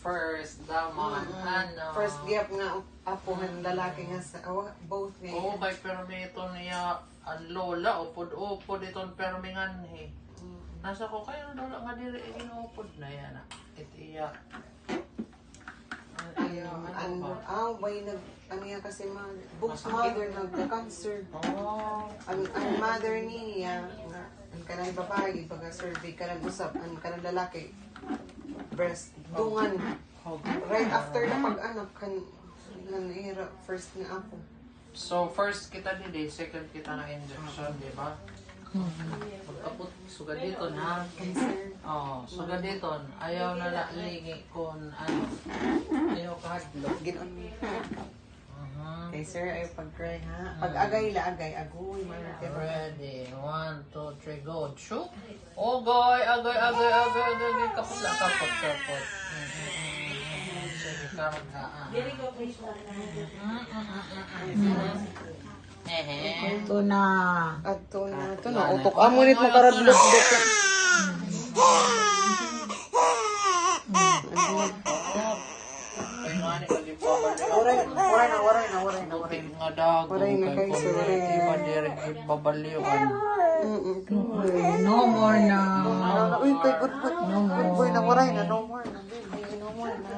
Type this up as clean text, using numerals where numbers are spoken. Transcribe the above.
first damon. Ano? First gap nga apuhan lalaki nga sa both nga. Oo, kay permito niya ang lola, upod-upod itong permingan eh. Nasa ko kayo lola nga diri inuupod na yan. Itiya. Niya kasi Book's mother nagka-cancer. Oh. Ang mother niya, ang kanang babae, pagka-survey, kanang usap, ang kanang lalaki, breast, dungan. Right after na pag-anak, first nga ako. So, first kita dili, second kita na injection, di ba? Pagkapot, sugad dito na. Oh, sugad dito. Ayaw na lalingi kung ano. Ayaw kahadlok. Ginoon mo. Okay, sir, ay pag-cry ha. Pag-agay la, agoy. Ready. 1, 2, 3, go. Shoot. Agay. Kapot. Sige, karag ha. Ito na. Ito na. Utok amunit makaradlok dito. Waray na. Nga dago. Waray na kayo, sir. Iba direk babaliwan. No more na. Uy, good boy na. Waray na. No more na. No more na.